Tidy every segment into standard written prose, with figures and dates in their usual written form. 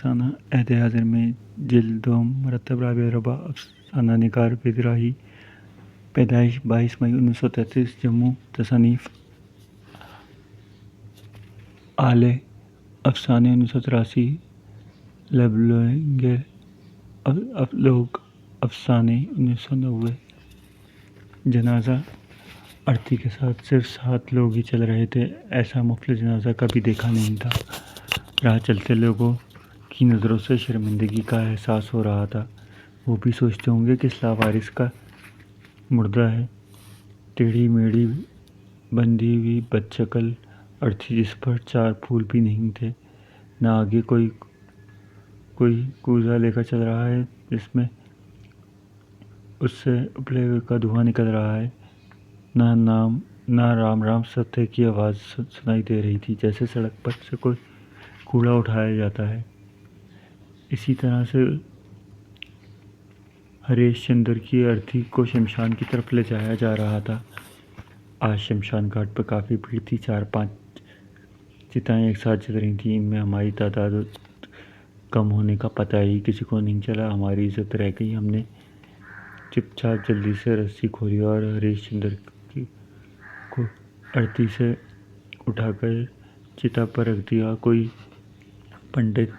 افسانہ عہد حاضر میں جلد دوم مرتب رابع ربع افسانہ نگار بدراہی پیدائش 22 مئی 1933 جموں تصانیف آلے افسانے 1983 لوگ افسانے 1990 جنازہ ارتھی کے ساتھ صرف 7 لوگ ہی چل رہے تھے۔ ایسا مفلس جنازہ کبھی دیکھا نہیں تھا۔ راہ چلتے لوگوں کی نظروں سے شرمندگی کا احساس ہو رہا تھا۔ وہ بھی سوچتے ہوں گے کہ لاوارث کا مردہ ہے۔ ٹیڑھی میڑھی بندھی ہوئی بد شکل ارتھی جس پر 4 پھول بھی نہیں تھے، نہ آگے کوئی کوزہ لے کر چل رہا ہے جس میں اس سے ابلے ہوئے کا دھواں نکل رہا ہے، نہ رام رام ستھے کی آواز سنائی دے رہی تھی جیسے سڑک پر سے کوئی کوڑا اٹھایا جاتا ہے۔ اسی طرح سے ہریش چندر کی ارتھی کو شمشان کی طرف لے جایا جا رہا تھا۔ آج شمشان گھاٹ پر کافی بھیڑ تھی۔ 4-5 چتائیں ایک ساتھ جل رہی تھیں۔ ان میں ہماری تعداد کم ہونے کا پتہ ہی کسی کو نہیں چلا۔ ہماری عزت رہ گئی۔ ہم نے چپ چاپ جلدی سے رسی کھولی اور ہریش چندر کو ارتھی سے اٹھا کر چتا پر رکھ دیا۔ کوئی پنڈت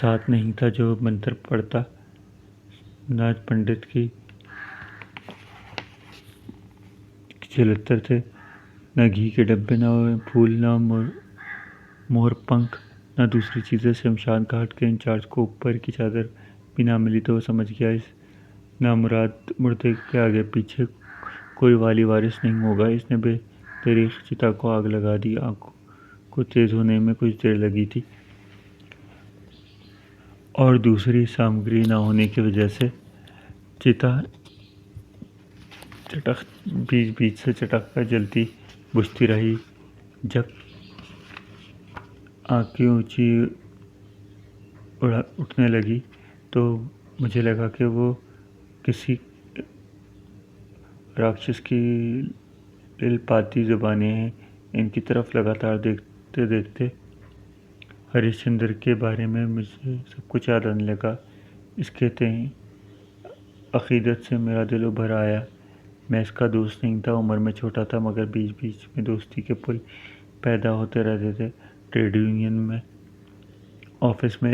ساتھ نہیں تھا جو منتر پڑھتا۔ نہ پنڈت کی چھلتر تھے، نہ گھی کے ڈبے، نہ پھول، نہ مور پنکھ، نہ دوسری چیزیں۔ شمشان گھاٹ کے انچارج کو اوپر کی چادر بھی نہ ملی تو وہ سمجھ گیا اس نامراد مردے کے آگے پیچھے کوئی والی وارث نہیں ہوگا۔ اس نے بے دریغ چتا کو آگ لگا دی۔ آگ کو تیز ہونے میں کچھ دیر لگی تھی اور دوسری سامگری نہ ہونے کی وجہ سے چتا بیچ سے چٹک کر جلتی بجھتی رہی۔ جب آنکھیں اونچی اٹھنے لگی تو مجھے لگا کہ وہ کسی راکشس کی للپاتی زبانیں ہیں۔ ان کی طرف لگاتار دیکھتے دیکھتے ہریش چندر کے بارے میں مجھے سب کچھ یاد آنے لگا۔ اس کے تئیں عقیدت سے میرا دل ابھر آیا۔ میں اس کا دوست نہیں تھا، عمر میں چھوٹا تھا، مگر بیچ بیچ میں دوستی کے پل پیدا ہوتے رہتے تھے۔ ٹریڈ یونین میں آفس میں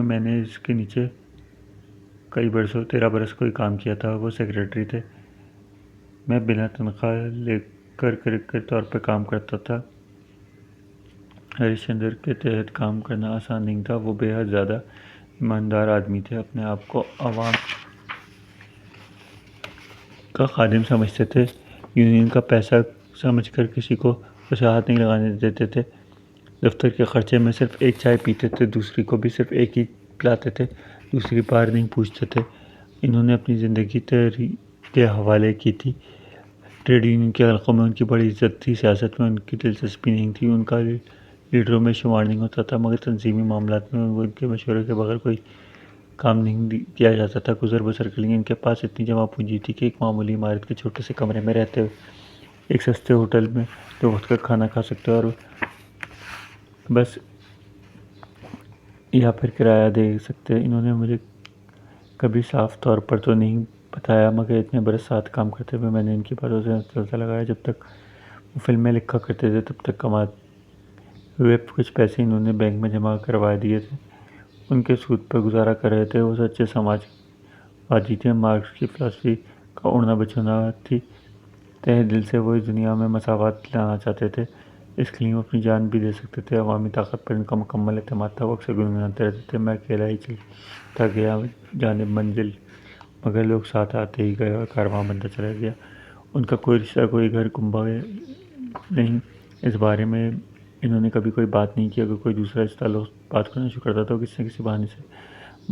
میں نے اس کے نیچے کئی برسوں 13 برس کوئی کام کیا تھا۔ وہ سیکریٹری تھے۔ میں بنا تنخواہ لے کر کرکٹ طور پر کام کرتا تھا۔ ہریش چندر کے تحت کام کرنا آسان نہیں تھا۔ وہ بے حد زیادہ ایماندار آدمی تھے۔ اپنے آپ کو عوام کا خادم سمجھتے تھے۔ یونین کا پیسہ سمجھ کر کسی کو اسے ہاتھ نہیں لگانے دیتے تھے۔ دفتر کے خرچے میں صرف ایک چائے پیتے تھے، دوسری کو بھی صرف ایک ہی پلاتے تھے، دوسری بار نہیں پوچھتے تھے۔ انہوں نے اپنی زندگی تحریک کے حوالے کی تھی۔ ٹریڈ یونین کے حلقوں میں ان کی بڑی عزت تھی۔ سیاست میں ان کی دلچسپی نہیں تھی۔ ان کا لیڈروں میں شمار نہیں ہوتا تھا، مگر تنظیمی معاملات میں ان کے مشورے کے بغیر کوئی کام نہیں کیا جاتا تھا۔ گزر بسر کے لیے ان کے پاس اتنی جمع پونجی تھی کہ ایک معمولی عمارت کے چھوٹے سے کمرے میں رہتے ہوئے ایک سستے ہوٹل میں 2 وقت کا کھانا کھا سکتے اور بس یا پھر کرایہ دے سکتے۔ انہوں نے مجھے کبھی صاف طور پر تو نہیں بتایا، مگر اتنے برس ساتھ کام کرتے ہوئے میں نے ان کی باتوں سے اندازہ لگایا۔ جب تک وہ فلمیں لکھا کرتے تھے تب تک کماتے ہوئے کچھ پیسے انہوں نے بینک میں جمع کروا دیے تھے۔ ان کے سود پر گزارا کر رہے تھے۔ وہ سچے سماج وادی تھے۔ مارکس کی فلسفی کا اڑنا بچھونا تھی۔ تہہ دل سے وہ اس دنیا میں مساوات لانا چاہتے تھے۔ اس کے لیے وہ اپنی جان بھی دے سکتے تھے۔ عوامی طاقت پر ان کا مکمل اعتماد تھا۔ وہ اکثر گنگناتے رہتے تھے، میں اکیلا ہی چلتا گیا جانب منزل، مگر لوگ ساتھ آتے ہی گئے اور کارواں بنتا چلا گیا۔ ان کا کوئی رشتہ، کوئی گھر کنبہ نہیں۔ اس بارے میں انہوں نے کبھی کوئی بات نہیں کی۔ اگر کوئی دوسرا اس تعلق بات کرنا شروع کرتا تو وہ کسی نہ کسی بہانے سے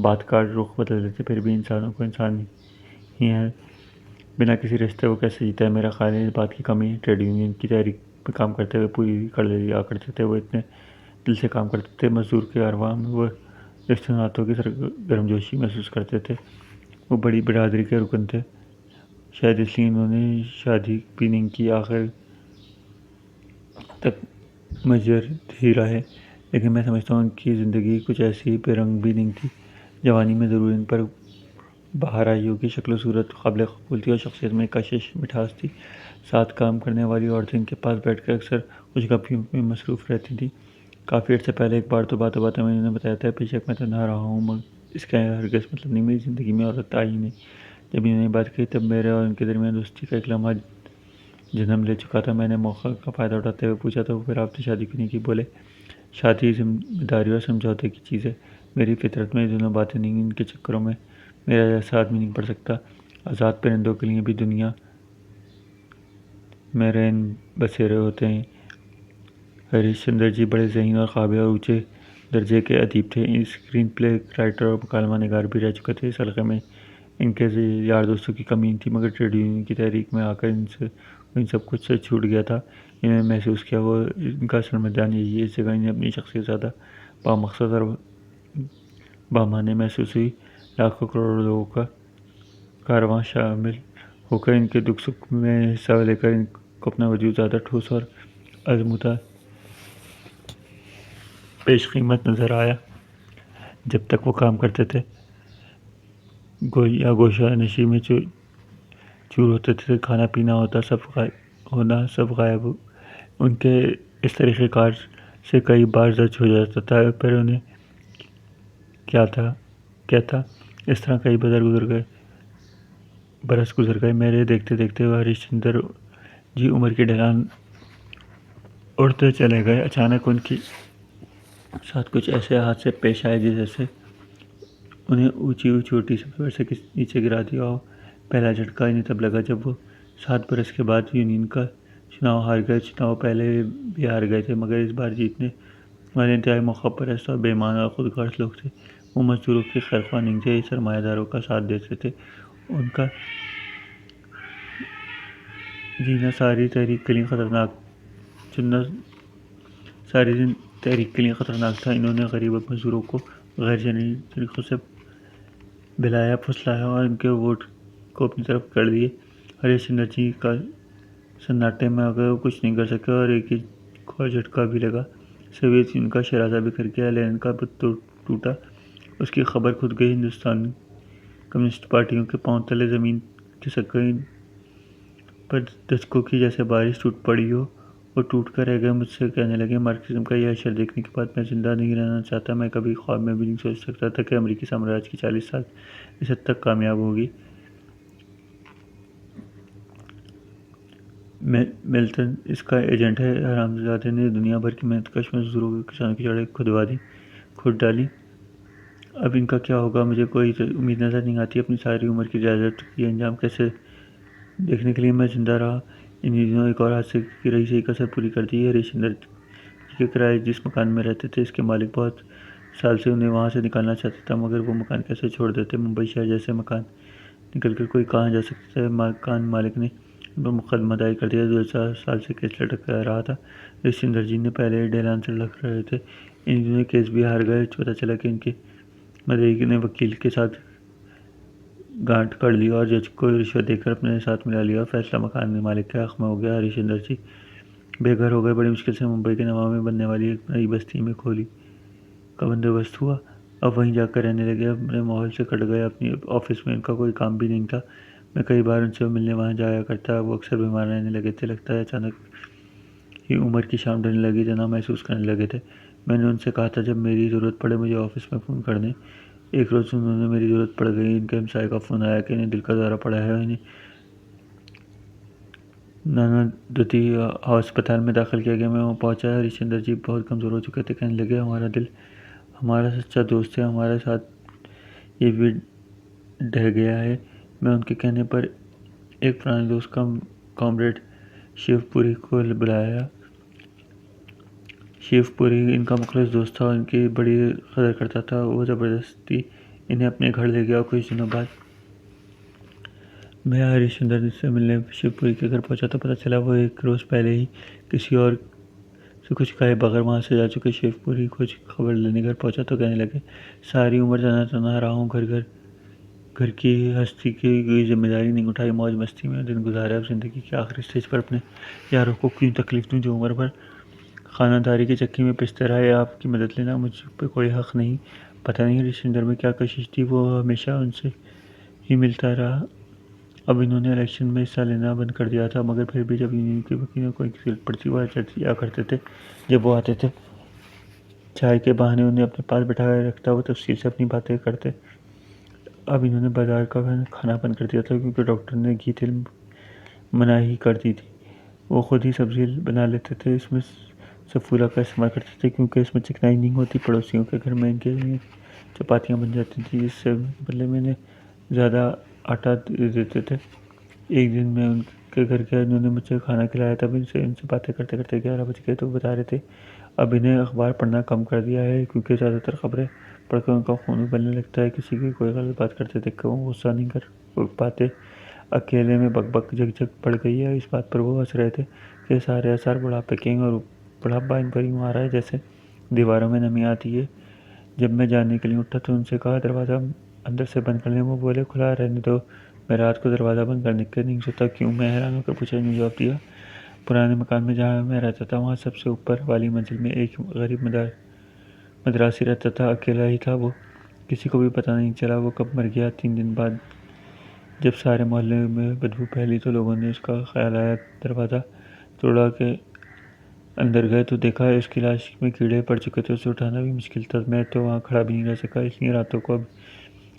بات کا رخ بدل دیتے۔ پھر بھی انسانوں کو انسان ہی ہے، بنا کسی رشتے وہ کیسے جیتا ہے؟ میرا خیال ہے اس بات کی کمی ٹریڈ یونین کی تحریک میں کام کرتے ہوئے پوری کر لیا کرتے تھے۔ وہ اتنے دل سے کام کرتے تھے۔ مزدور کے ارواح میں وہ رشتوں ناتوں کی گرمجوشی محسوس کرتے تھے۔ وہ بڑی برادری کے رکن تھے، شاید اس لیے انہوں نے شادی بھی نہیں کی۔ آخر تک مجر ہی رہے۔ لیکن میں سمجھتا ہوں ان کی زندگی کچھ ایسی بے رنگ بھی نہیں تھی۔ جوانی میں ضرور ان پر باہر آئی ہوگی، شکل و صورت قابل قبول تھی اور شخصیت میں کشش مٹھاس تھی۔ ساتھ کام کرنے والی عورتیں ان کے پاس بیٹھ کر اکثر خوش گپیوں میں مصروف رہتی تھیں۔ کافی عرصے پہلے ایک بار تو باتوں باتوں میں انہوں نے بتایا تھا، بے شک میں تنہا رہا ہوں مگر اس کا ہرگز مطلب نہیں میری زندگی میں عورت آئی نہیں۔ جب انہوں نے بات کی تب میرے اور ان کے درمیان دوستی کا ایک لمحہ جنم لے چکا تھا۔ میں نے موقع کا فائدہ اٹھاتے ہوئے پوچھا تو پھر آپ نے شادی کیوں نہیں کی؟ بولے شادی ذمہ داری اور سمجھوتے کی چیز ہے، میری فطرت میں یہ دونوں باتیں نہیں، ان کے چکروں میں میرا جیسا آدمی نہیں پڑ سکتا۔ آزاد پرندوں کے لیے بھی دنیا میں رین بسیرے ہوتے ہیں۔ ہریش چندر جی بڑے ذہین اور قابل اور اونچے درجے کے ادیب تھے، اسکرین پلے رائٹر اور مکالمہ نگار بھی رہ چکے تھے۔ اس حلقے میں ان کے یار دوستوں کی کمی نہیں تھی، مگر ٹریڈ یونین کی تحریک میں آ کر ان سب کچھ سے چھوٹ گیا تھا۔ انہوں نے محسوس کیا وہ ان کا اصل میدان یہی ہے۔ اس جگہ انہیں اپنی شخصیت زیادہ بامقصد اور بامعنی محسوس ہوئی۔ لاکھوں کروڑوں لوگوں کا کارواں شامل ہو کر ان کے دکھ سکھ میں حصہ لے کر ان کو اپنا وجود زیادہ ٹھوس اور ازمودہ پیش قیمت نظر آیا۔ جب تک وہ کام کرتے تھے یا گوشہ نشی میں چور ہوتے تھے، کھانا پینا سب غائب۔ ان کے اس طریقہ کار سے کئی بار زچ ہو جاتا تھا، پر انہیں کیا تھا، اس طرح کئی برس گزر گئے۔ میرے دیکھتے دیکھتے ہریش چندر جی عمر کی ڈھلان اڑتے چلے گئے۔ اچانک ان کے ساتھ کچھ ایسے حادثے پیش آئے جیسے انہیں اونچی چوٹی سے پیڑ سے نیچے گرا دیا ہو۔ پہلا جھٹکا انہیں تب لگا جب وہ 7 برس کے بعد یونین کا چناؤ ہار گئے۔ چناؤ پہلے بھی ہار گئے تھے، مگر اس بار جیتنے والے انتہائی موقع پرست اور بے ایمان اور خود غرض لوگ تھے۔ وہ مزدوروں کے خیرخواہ نہیں تھے، سرمایہ داروں کا ساتھ دیتے تھے۔ ان کا جینا ساری تحریک کے لیے خطرناک تھا۔ انہوں نے غریب مزدوروں کو غیر جنگی طریقوں سے بہلایا پھسلایا اور ان کے ووٹ کو اپنی طرف کر دیے۔ ہریش چندر جی کا سناٹے میں آ گئے، وہ کچھ نہیں کر سکے اور ایک ہی اور جھٹکا بھی لگا۔ سوویت یونین کا شیرازہ بکھر گیا، لینن کا بت ٹوٹا، اس کی خبر خود گئی۔ ہندوستانی کمیونسٹ پارٹیوں کے پاؤں تلے زمین کھسک گئی، ان پر دھچکوں کی جیسے بارش ٹوٹ پڑی ہو۔ وہ ٹوٹ کر رہ گئے۔ مجھ سے کہنے لگے، مارکسزم کا یہ اشر دیکھنے کے بعد میں زندہ نہیں رہنا چاہتا۔ میں کبھی خواب میں بھی نہیں سوچ سکتا تھا کہ امریکی سامراج کی 40 سال اس حد تک کامیاب ہوگی۔ ملٹن اس کا ایجنٹ ہے۔ حرامزادے نے دنیا بھر کی محنت کش مزدوروں اور کسانوں کی جڑیں کھود ڈالی۔ اب ان کا کیا ہوگا؟ مجھے کوئی امید نظر نہیں آتی۔ اپنی ساری عمر کی ریاضت کی انجام کیسے دیکھنے کے لیے میں زندہ رہا۔ انہی دنوں ایک اور حادثے کی رہی صحیح کسر پوری کر دی۔ ہریش چندر جی کے کرائے جس مکان میں رہتے تھے، اس کے مالک بہت سال سے انہیں وہاں سے نکالنا چاہتا تھا، مگر وہ مکان کیسے چھوڑ دیتے؟ ممبئی شہر جیسے مکان نکل کر کوئی کہاں جا سکتا ہے؟ مکان مالک نے ان پر مقدمہ دائر کر دیا۔ 2 سال سے کیس لٹکا رہا تھا۔ ہریش چندر جی نے پہلے ڈھلان سے لگ رہے تھے، انہی دنوں کیس بھی ہار گئے۔ پتہ چلا کہ ان کے مدعی نے وکیل کے ساتھ گانٹھ کر لی اور جج کو رشوت دے کر اپنے ساتھ ملا لیا اور فیصلہ مکان مالک کے حق میں ہو گیا۔ ہریش چندر جی بے گھر ہو گئے۔ بڑی مشکل سے ممبئی کے نواب میں بننے والی ایک نئی بستی میں کھولی کا بندوبست ہوا۔ اب وہیں جا کر رہنے لگے۔ اپنے ماحول سے کٹ گئے۔ اپنی آفس میں ان کا کوئی کام بھی نہیں تھا۔ میں کئی بار ان سے ملنے وہاں جایا کرتا۔ وہ اکثر بیمار رہنے لگے تھے، لگتا ہے اچانک ہی عمر کی شام ڈھلنے لگی، تنہا محسوس کرنے لگے تھے۔ میں نے ان سے کہا تھا جب میری ضرورت پڑے مجھے آفس میں فون کر دیں۔ ایک روز انہوں نے میری ضرورت پڑ گئی، ان کے ہمسائے کا فون آیا کہ انہیں دل کا دورہ پڑا ہے اور انہیں ناندوتی ہسپتال میں داخل کیا گیا۔ میں وہاں پہنچا۔ ہریش چندر جی بہت کمزور ہو چکے تھے، کہنے لگے ہمارا دل ہمارا سچا دوست ہے، ہمارے ساتھ یہ بھی ڈہ گیا ہے۔ میں ان کے کہنے پر ایک پرانے دوست کامریڈ شیو پوری کو بلایا۔ شیو پوری ان کا مخلص دوست تھا اور ان کی بڑی قدر کرتا تھا۔ وہ زبردستی انہیں اپنے گھر لے گیا اور کچھ دنوں بعد میں ہریش چندر سے ملنے شیو پوری کے گھر پہنچا تو پتہ چلا وہ ایک روز پہلے ہی کسی اور سے کچھ کہے بغیر وہاں سے جا چکے۔ شیو پوری کچھ خبر لینے گھر پہنچا تو کہنے لگے ساری عمر تنہا رہا ہوں، گھر کی ہستی کی کوئی ذمہ داری نہیں اٹھائی، موج مستی میں دن گزارے۔ اب زندگی کے آخری سٹیج پر اپنے یاروں کو کیوں تکلیف دوں جو عمر بھر خانہ داری کے چکی میں پشتے رہے، آپ کی مدد لینا مجھ پہ کوئی حق نہیں۔ پتہ نہیں ہریش چندر میں کیا کشش تھی، وہ ہمیشہ ان سے ہی ملتا رہا۔ اب انہوں نے الیکشن میں حصہ لینا بند کر دیا تھا، مگر پھر بھی جب یونین کے وکیلوں کو ان کی ضرورت پڑتی وہ آ کرتے تھے۔ جب وہ آتے تھے چائے کے بہانے انہیں اپنے پاس بٹھائے رکھتا، وہ تفصیل سے اپنی باتیں کرتے۔ اب انہوں نے بازار کا کھانا بند کر دیا تھا کیونکہ ڈاکٹر نے گھی تیل مناہی کر دی تھی۔ وہ خود ہی سبزی بنا لیتے تھے، اس میں سفولہ کا استعمال کرتے تھے کیونکہ اس میں چکنائی نہیں ہوتی۔ پڑوسیوں کے گھر میں ان کے لیے چپاتیاں بن جاتی تھیں، جس سے بدلے میں انہیں زیادہ آٹا دے دیتے تھے۔ ایک دن میں ان کے گھر گیا، انہوں نے مجھے کھانا کھلایا، تب ان سے باتیں کرتے کرتے 11 بج گئے تو وہ بتا رہے تھے اب انہیں اخبار پڑھنا کم کر دیا ہے کیونکہ زیادہ تر خبریں پڑھ کر ان کا خون ابلنے لگتا ہے۔ کسی کی کوئی غلط بات کرتے دیکھ کر وہ غصہ نہیں کر پاتے۔ اکیلے میں بک بک جھک جھک بڑھ گئی ہے۔ اس بات پر وہ ہنس رہے تھے کہ سارے آثار بڑھاپے کے ہیں اور بڑھاپا ان پر یوں آ رہا ہے جیسے دیواروں میں نمی آتی ہے۔ جب میں جانے کے لیے اٹھا تو ان سے کہا دروازہ اندر سے بند کر لیں۔ وہ بولے کھلا رہنے دو، میں رات کو دروازہ بند کرنے کے نہیں سوتا۔ کیوں؟ میں حیران ہو کر پوچھا۔ انہوں نے جواب دیا، پرانے مکان میں جہاں میں رہتا تھا وہاں سب سے اوپر والی منزل میں ایک غریب مدراسی رہتا تھا، اکیلا ہی تھا وہ، کسی کو بھی پتہ نہیں چلا وہ کب مر گیا۔ 3 دن بعد جب سارے محلے میں بدبو پھیلی تو لوگوں نے اس کا خیال آیا، دروازہ توڑا کے اندر گئے تو دیکھا اس کی لاش میں کیڑے پڑ چکے تھے، اسے اٹھانا بھی مشکل تھا۔ میں تو وہاں کھڑا بھی نہیں رہ سکا، اس لیے راتوں کو اب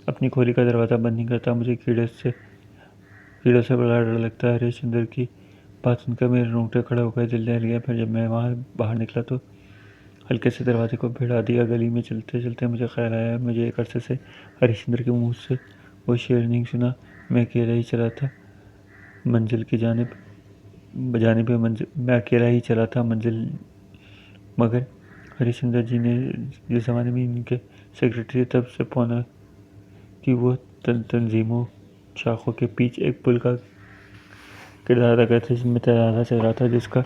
اپنی کھولی کا دروازہ بند نہیں کرتا۔ مجھے کیڑوں سے بڑا ڈر لگتا ہے۔ ہریش چندر کی بات سن کر میرے رونگٹے کھڑے ہو گئے، دل دہل گیا۔ پھر جب میں وہاں باہر نکلا تو ہلکے سے دروازے کو بھیڑا دیا۔ گلی میں چلتے چلتے مجھے خیال آیا مجھے ایک عرصے سے ہریش چندر کے منہ سے وہ شعر نہیں سنا۔ میں اکیلا ہی چلا تھا منزل کی جانب میں اکیلا ہی چلا تھا منزل، مگر ہریش چندر جی نے جس زمانے میں ان کے سیکرٹری تھے تب سے پونا کی وہ تنظیموں شاخوں کے پیچھے ایک پل کا کردار ادا کرتے جن میں تیرانا چل رہا تھا، جس کا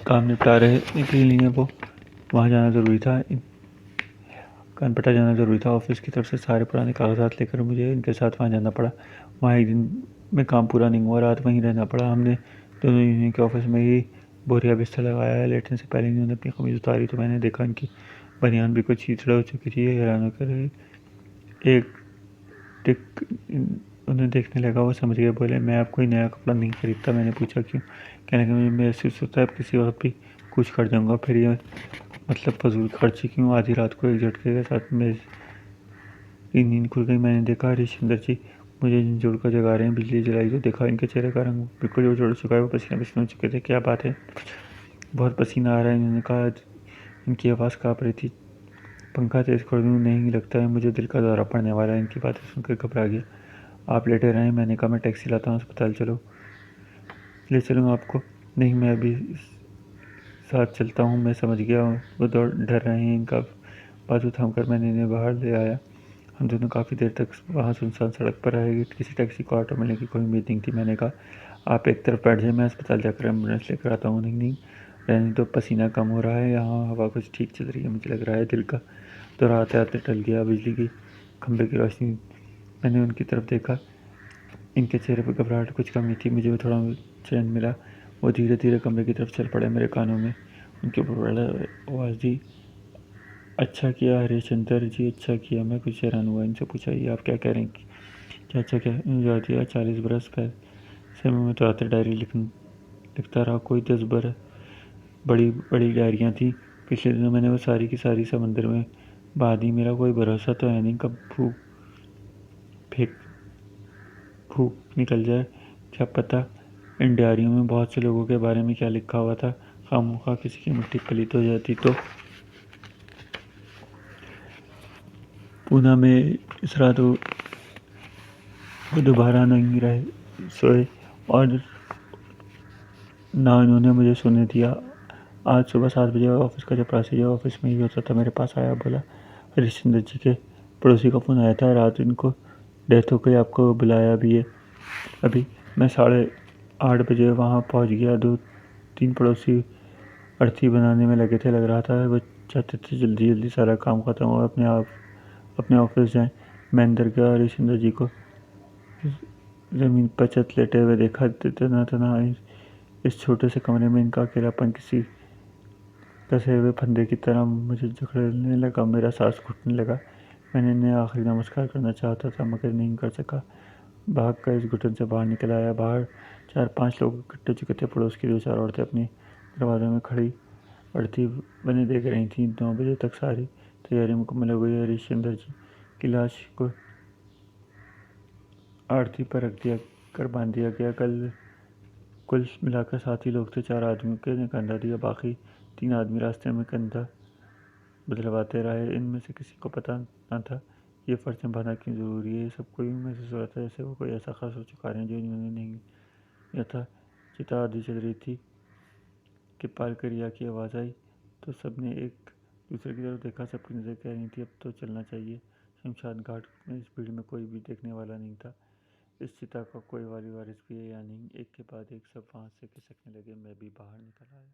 کام نپٹا رہنے کے لیے وہ وہاں جانا ضروری تھا، کانپٹا جانا ضروری تھا۔ آفس کی طرف سے سارے پرانے کاغذات لے کر مجھے ان کے ساتھ وہاں جانا پڑا۔ وہاں ایک دن میں کام پورا نہیں ہوا، رات وہیں رہنا پڑا۔ ہم نے دونوں یونین کے آفس میں ہی بوریا بستر لگایا ہے۔ لیٹنے سے پہلے انہوں نے اپنی قمیض اتاری تو میں نے دیکھا ان کی بنیان بالکل چھیتڑے ہو چکی تھی۔ حیران ہو کر ایک ٹک انہیں دیکھنے لگا، وہ سمجھ گئے، بولے میں اب کوئی نیا کپڑا نہیں خریدتا۔ میں نے پوچھا کیوں؟ کہنے لگے مجھے محسوس ہوتا ہے اب کسی وقت بھی کچھ کر جاؤں گا، پھر یہ مطلب فضول خرچی کیوں؟ آدھی رات کو ایک جھٹکے کے ساتھ میری نیند کھل گئی۔ میں نے دیکھا ہریش چندر جی مجھے جھنجھوڑ کر جگا رہے ہیں۔ بجلی جلائی تو دیکھا ان کے چہرے کا رنگ بالکل اجڑ چکا ہے، وہ پسینہ پسینہ ہو چکے تھے۔ کیا بات ہے؟ بہت پسینہ آ رہا ہے، انہوں نے کہا۔ ان کی آواز کانپ رہی تھی۔ پنکھا تیز کر دوں؟ نہیں لگتا ہے مجھے دل کا دورہ پڑنے والا ہے۔ ان کی باتیں سن کر گھبرا گیا۔ آپ لیٹے رہیں، میں نے کہا میں ٹیکسی لاتا ہوں، اسپتال لے چلوں آپ کو؟ نہیں میں ابھی ساتھ چلتا ہوں۔ میں سمجھ گیا وہ ڈر رہے ہیں۔ ان کا بازو تھام کر میں نے انہیں باہر لے آیا۔ ہم دونوں کافی دیر تک وہاں سنسان سڑک پر رہے۔ کسی ٹیکسی کو آٹو ملنے کی کوئی امید نہیں تھی۔ میں نے کہا آپ ایک طرف بیٹھ جائیں، میں اسپتال جا کر ایمبولینس لے کر آتا ہوں۔ نہیں رہنے دو، پسینہ کم ہو رہا ہے، یہاں ہوا کچھ ٹھیک چل رہی ہے، مجھے لگ رہا ہے دل کا دورہ آتے آتے ٹل گیا۔ بجلی کی کھمبے کی روشنی، میں نے ان کی طرف دیکھا، ان کے چہرے پر گھبراہٹ کچھ کم ہی تھی۔ مجھے تھوڑا چین ملا۔ وہ دھیرے دھیرے کمرے کی طرف چل پڑے۔ میرے کانوں میں ان کی بڑبڑائی آواز دی، اچھا کیا ہریش چندر جی، اچھا کیا۔ میں کچھ حیران ہوا، ان سے پوچھا یہ آپ کیا کہہ رہے ہیں؟ کیا اچھا کیا؟ انہوں نے جواب دیا 40 برس سے میں تو آتے ڈائری لکھتا رہا، کوئی 10 بڑی بڑی ڈائریاں تھیں۔ پچھلے دنوں میں نے وہ ساری کی ساری سمندر میں بہا دی۔ میرا کوئی بھروسہ تو ہے نہیں، کب پھوک نکل جائے، کیا پتہ ان ڈائریوں میں بہت سے لوگوں کے بارے میں کیا لکھا ہوا تھا۔ خواہ کسی کی مٹی پلیت ہو جاتی تو۔ پونا میں اس رات وہ دوبارہ نہیں سوئے اور نہ انہوں نے مجھے سونے دیا۔ آج صبح 7 بجے آفس کا چپراسی جو آفس میں ہی ہوتا تھا میرے پاس آیا، بولا ہریش چندر جی کے پڑوسی کا فون آیا تھا، رات ان کو ڈیتھ ہو گئی، آپ کو بلایا بھی ہے ابھی۔ میں 8:30 بجے وہاں پہنچ گیا۔ 2-3 پڑوسی ارتھی بنانے میں لگے تھے، لگ رہا تھا وہ چاہتے تھے جلدی جلدی سارا کام ختم ہو اپنے آفس جائیں۔ میں اندر گیا، ہریش چندر جی کو زمین پر چت لیٹے ہوئے دیکھا، تنہا اس چھوٹے سے کمرے میں ان کا اکیلا پن کسی کسے ہوئے پھندے کی طرح مجھے جکڑنے لگا۔ میرا سانس گھٹنے لگا۔ میں نے انہیں آخری نمسکار کرنا چاہتا تھا مگر نہیں کر سکا۔ بھاگ کر اس گھٹن سے باہر نکل آیا۔ باہر 4-5 لوگ اکٹھے چکے تھے۔ پڑوس کی 2-4 عورتیں اپنی دروازوں میں کھڑی بڑھتی بنے دیکھ رہی تھیں۔ 9 بجے تک ساری تیاری مکمل ہو گئی۔ ہریش چندر جی کی لاش کو آڑتی پر رکھ دیا کر باندھ دیا گیا۔ کل ملا کر 7 ہی لوگ تھے۔ 4 آدمیوں نے کندھا دیا، باقی 3 آدمی راستے میں کندھا بدلواتے رہے۔ ان میں سے کسی کو پتہ نہ تھا یہ فرش نبھانا کیوں ضروری ہے۔ سب کو یوں محسوس ہو رہا تھا جیسے وہ کوئی ایسا خاص شکار ہیں جو انہوں نے نہیں لیا تھا۔ چتا آدھی جل رہی تھی کہ پالکریا کی آواز آئی تو سب نے ایک دوسرے کی طرف دیکھا۔ سب کی نظر کہہ رہی تھی اب تو چلنا چاہیے۔ شمشان گھاٹ میں اس بھیڑ میں کوئی بھی دیکھنے والا نہیں تھا۔ اس چتا کا کوئی والی وارث بھی ہے یا نہیں؟ ایک کے بعد ایک سب وہاں سے کھسکنے لگے۔ میں بھی باہر نکل آیا۔